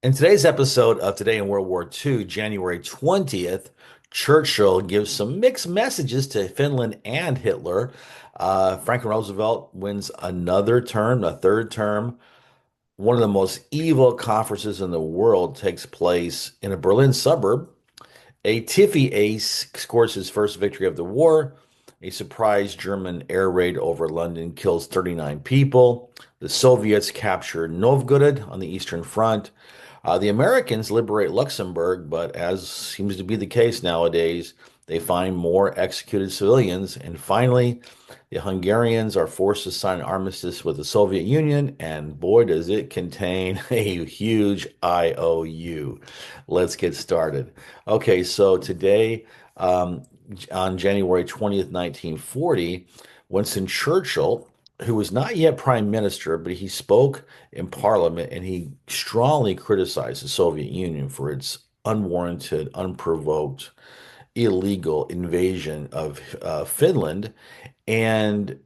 In today's episode of Today in World War II, January 20th, Churchill gives some mixed messages to Finland and Hitler. Franklin Roosevelt wins another term, a third term. One of the most evil conferences in the world takes place in a Berlin suburb. A Tiffy ace scores his first victory of the war. A surprise German air raid over London kills 39 people. The Soviets capture Novgorod on the Eastern Front. The Americans liberate Luxembourg, but as seems to be the case nowadays, they find more executed civilians. And finally, the Hungarians are forced to sign an armistice with the Soviet Union, and boy, does it contain a huge IOU. Let's get started. Okay, so today, um, on January 20th, 1940, Winston Churchill, who was not yet prime minister, but he spoke in parliament and he strongly criticized the Soviet Union for its unwarranted, unprovoked, illegal invasion of Finland. And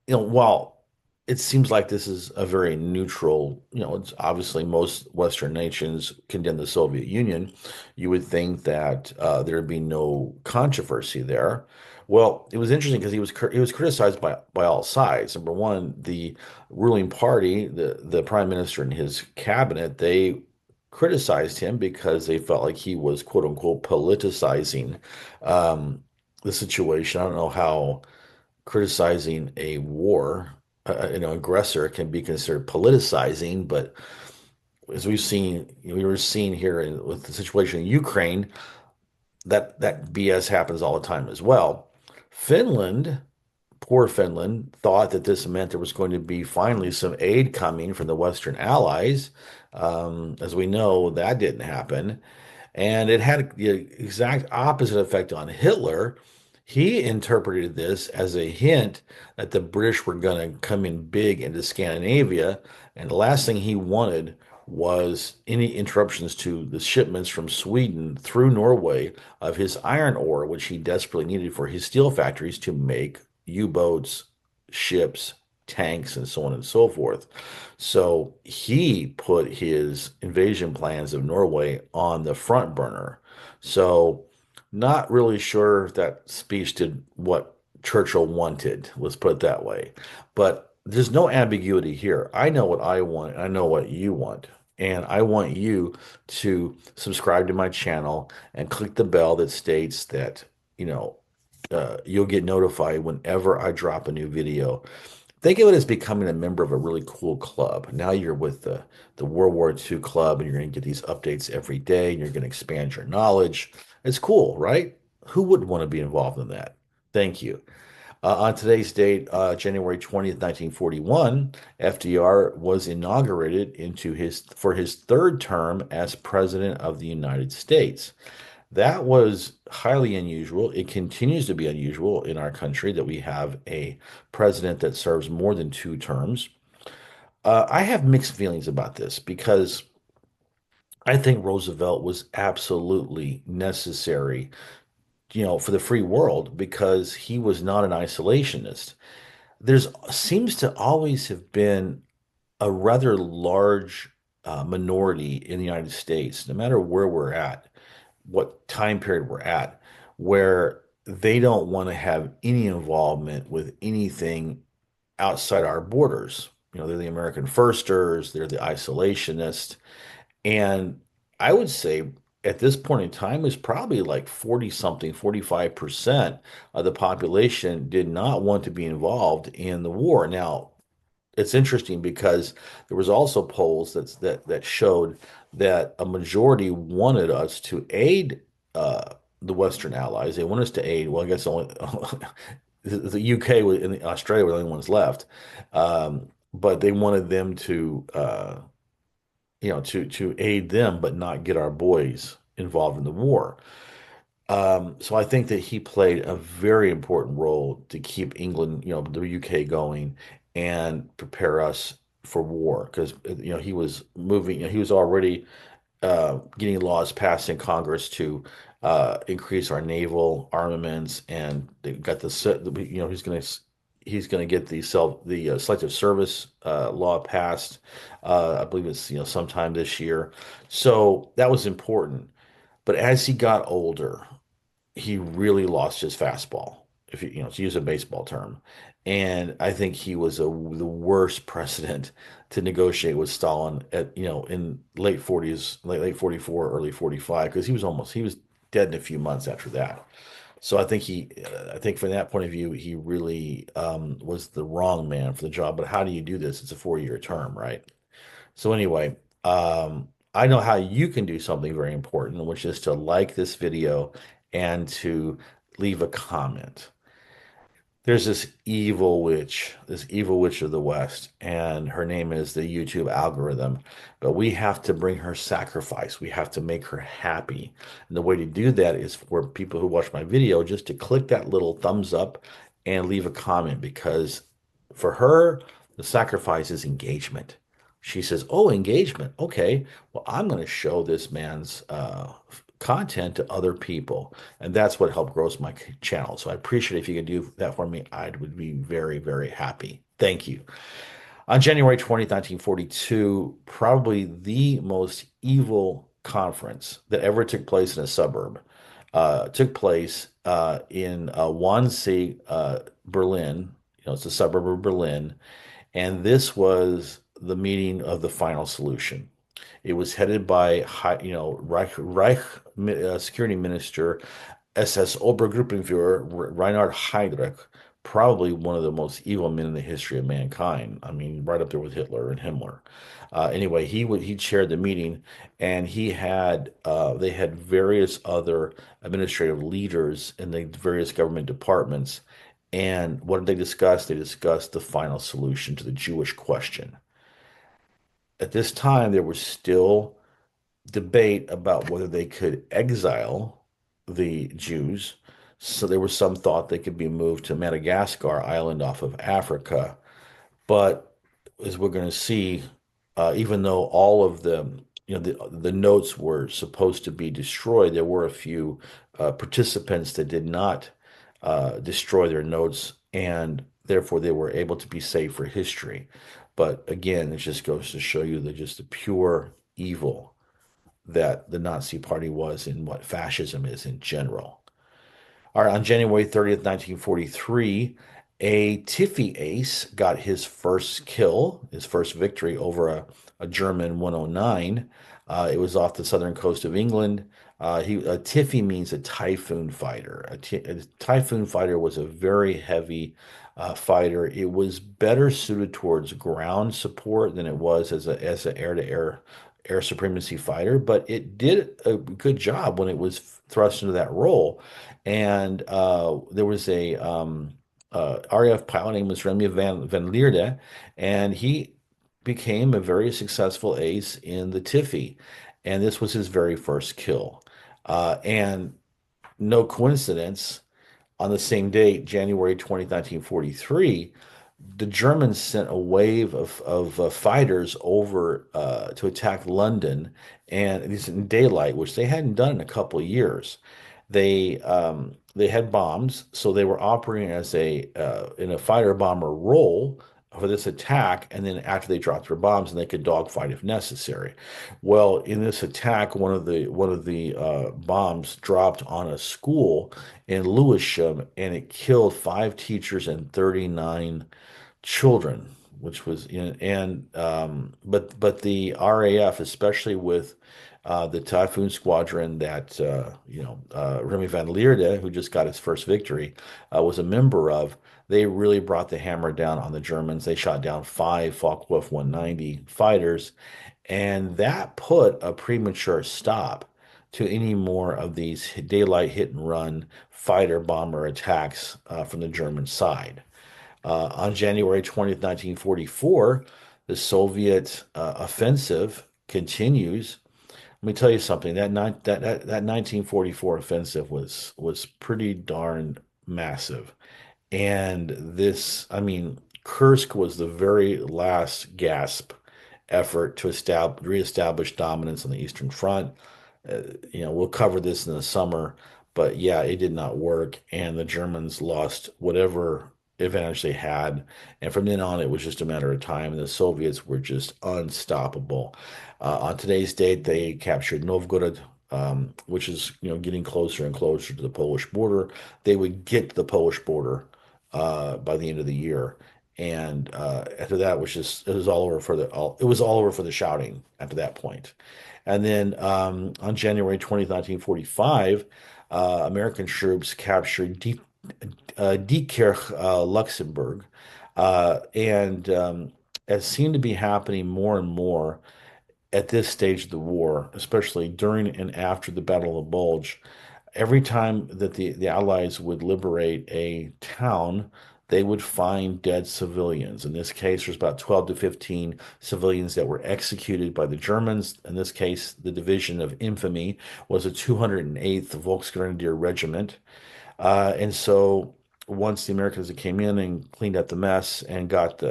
while it seems like this is a very neutral, it's obviously most Western nations condemn the Soviet Union. You would think that there'd be no controversy there. Well, it was interesting because he was criticized by all sides. Number one, the ruling party, the prime minister and his cabinet, they criticized him because they felt like he was quote unquote politicizing um, the situation. I don't know how criticizing a war, aggressor can be considered politicizing, but as we were seeing here with the situation in Ukraine, that BS happens all the time as well. Finland, poor Finland, thought that this meant there was going to be finally some aid coming from the Western allies. As we know, that didn't happen. And it had the exact opposite effect on Hitler. He interpreted this as a hint that the British were going to come in big into Scandinavia. And the last thing he wanted was any interruptions to the shipments from Sweden through Norway of his iron ore, which he desperately needed for his steel factories to make U-boats, ships, tanks, and so on and so forth. So he put his invasion plans of Norway on the front burner. So not really sure if that speech did what Churchill wanted, let's put it that way. But there's no ambiguity here. I know what I want, and I know what you want. And I want you to subscribe to my channel and click the bell that states that, you know, you'll get notified whenever I drop a new video. Think of it as becoming a member of a really cool club. Now you're with the World War II club and you're going to get these updates every day and you're going to expand your knowledge. It's cool, right? Who wouldn't want to be involved in that? Thank you. On today's date, January 20th, 1941, FDR was inaugurated for his third term as President of the United States. That was highly unusual. It continues to be unusual in our country that we have a president that serves more than two terms. I have mixed feelings about this because I think Roosevelt was absolutely necessary, for the free world because he was not an isolationist. There's seems to always have been a rather large minority in the United States, no matter where we're at, what time period we're at, where they don't want to have any involvement with anything outside our borders. They're the American firsters, they're the isolationists. And I would say at this point in time is probably like 40 something, 45% of the population did not want to be involved in the war. Now, it's interesting because there was also polls that showed that a majority wanted us to aid the Western allies. They want us to aid. Well, I guess only the UK and Australia were the only ones left, but they wanted them to to aid them, but not get our boys involved in the war. So I think that he played a very important role to keep England, the UK going and prepare us for war because he was moving, he was already getting laws passed in Congress to increase our naval armaments, and they got he's going to he's going to get the selective service law passed. I believe it's sometime this year. So that was important. But as he got older, he really lost his fastball, if to use a baseball term. And I think he was the worst president to negotiate with Stalin at, in late 40s, late 44, early 45, because he was dead in a few months after that. So I think from that point of view, he really was the wrong man for the job. But how do you do this? It's a 4-year term, right? So anyway, I know how you can do something very important, which is to like this video and to leave a comment. There's this evil witch of the West, and her name is the YouTube algorithm. But we have to bring her sacrifice. We have to make her happy. And the way to do that is for people who watch my video just to click that little thumbs up and leave a comment because for her, the sacrifice is engagement. She says, "Oh, engagement. Okay, well, I'm going to show this man's content to other people." And that's what helped grow my channel. So I appreciate if you could do that for me. I would be very, very happy. Thank you. On January 20th, 1942, probably the most evil conference that ever took place in a suburb, took place in Wannsee, Berlin. It's a suburb of Berlin. And this was the meeting of the final solution. It was headed by, Reich Security Minister SS Obergruppenführer Reinhard Heydrich, probably one of the most evil men in the history of mankind. I mean, right up there with Hitler and Himmler. Anyway, he chaired the meeting, and they had various other administrative leaders in the various government departments. And what did they discuss? They discussed the final solution to the Jewish question. At this time, there was still debate about whether they could exile the Jews. So there was some thought they could be moved to Madagascar island off of Africa. But as we're going to see, even though all of the notes were supposed to be destroyed, there were a few participants that did not destroy their notes, and therefore they were able to be saved for history. But again, it just goes to show you just the pure evil that the Nazi Party was and what fascism is in general. All right, on January 30th, 1943, a Tiffy ace got his first kill, his first victory over a German 109. It was off the southern coast of England. A Tiffy means a typhoon fighter. A typhoon fighter was a very heavy fighter. It was better suited towards ground support than it was as a air supremacy fighter, but it did a good job when it was thrust into that role. And there was a RAF pilot named was Remy van Lierde, and he became a very successful ace in the Tiffy. And this was his very first kill. And no coincidence, on the same date, January 20th, 1943, the Germans sent a wave of fighters over to attack London, and these in daylight, which they hadn't done in a couple of years. They had bombs, so they were operating as in a fighter bomber role for this attack, and then after they dropped their bombs, and they could dogfight if necessary. Well, in this attack, one of the bombs dropped on a school in Lewisham, and it killed 5 teachers and 39 children, which was but the RAF, especially with the Typhoon Squadron that Remy van Lierde, who just got his first victory, was a member of. They really brought the hammer down on the Germans. They shot down 5 Focke-Wulf 190 fighters, and that put a premature stop to any more of these daylight hit and run fighter bomber attacks from the German side. On January 20th, 1944, the Soviet offensive continues. Let me tell you something. That 1944 offensive was pretty darn massive. And I mean, Kursk was the very last gasp effort to reestablish dominance on the Eastern Front. We'll cover this in the summer, but yeah, it did not work, and the Germans lost whatever advantage they had. And from then on, it was just a matter of time. And the Soviets were just unstoppable. On today's date, they captured Novgorod, which is, getting closer and closer to the Polish border. They would get to the Polish border by the end of the year. And after that, it was all over it was all over for the shouting after that point. And then on January 20th, 1945, American troops captured Diekirch, Luxembourg, and it seemed to be happening more and more at this stage of the war, especially during and after the Battle of the Bulge. Every time that the Allies would liberate a town, they would find dead civilians. In this case, there's about 12 to 15 civilians that were executed by the Germans. In this case, the Division of Infamy was a 208th Volksgrenadier Regiment. And so once the Americans came in and cleaned up the mess and got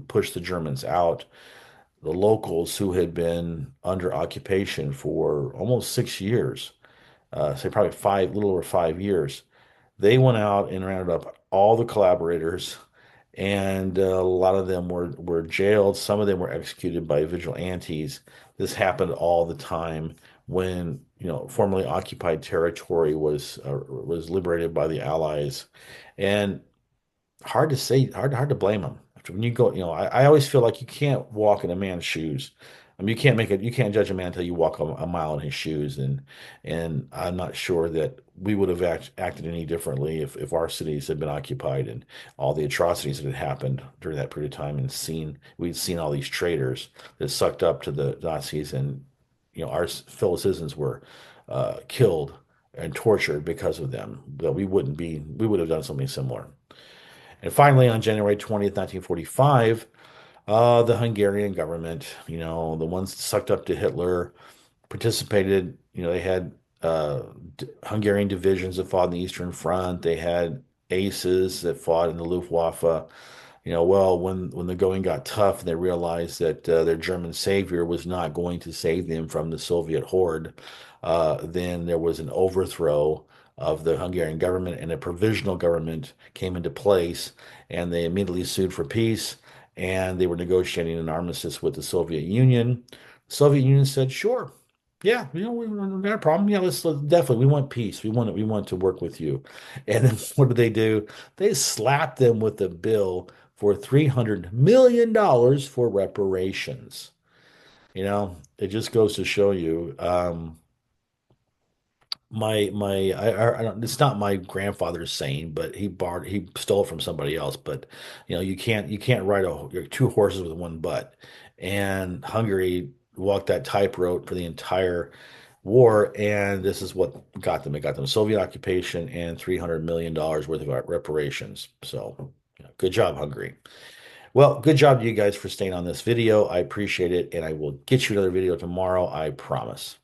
pushed the Germans out, the locals who had been under occupation for almost 6 years, say probably five, little over 5 years, they went out and rounded up all the collaborators, and a lot of them were jailed. Some of them were executed by vigilantes. This happened all the time when formerly occupied territory was liberated by the Allies, and hard to say, hard to blame them. When you go, I always feel like you can't walk in a man's shoes. I mean, you can't judge a man until you walk a mile in his shoes, and I'm not sure that we would have acted any differently if our cities had been occupied and all the atrocities that had happened during that period of time, and we'd seen all these traitors that sucked up to the Nazis, and our fellow citizens were killed and tortured because of them. That we would have done something similar. And finally, on January 20th, 1945, the Hungarian government, the ones that sucked up to Hitler, participated. They had Hungarian divisions that fought in the Eastern Front. They had aces that fought in the Luftwaffe. Well, when the going got tough and they realized that their German savior was not going to save them from the Soviet horde, then there was an overthrow of the Hungarian government, and a provisional government came into place, and they immediately sued for peace, and they were negotiating an armistice with the Soviet Union. The Soviet Union said, "Sure, yeah, we got a problem. Yeah, let's definitely, we want peace. We want to work with you." And then what did they do? They slapped them with a bill for $300 million for reparations. It just goes to show you, I don't, it's not my grandfather's saying, but he stole it from somebody else. But you can't ride two horses with one butt. And Hungary walked that tightrope for the entire war, and this is what got them. It got them Soviet occupation and $300 million worth of reparations. So, good job, Hungary. Well, good job to you guys for staying on this video. I appreciate it, and I will get you another video tomorrow, I promise.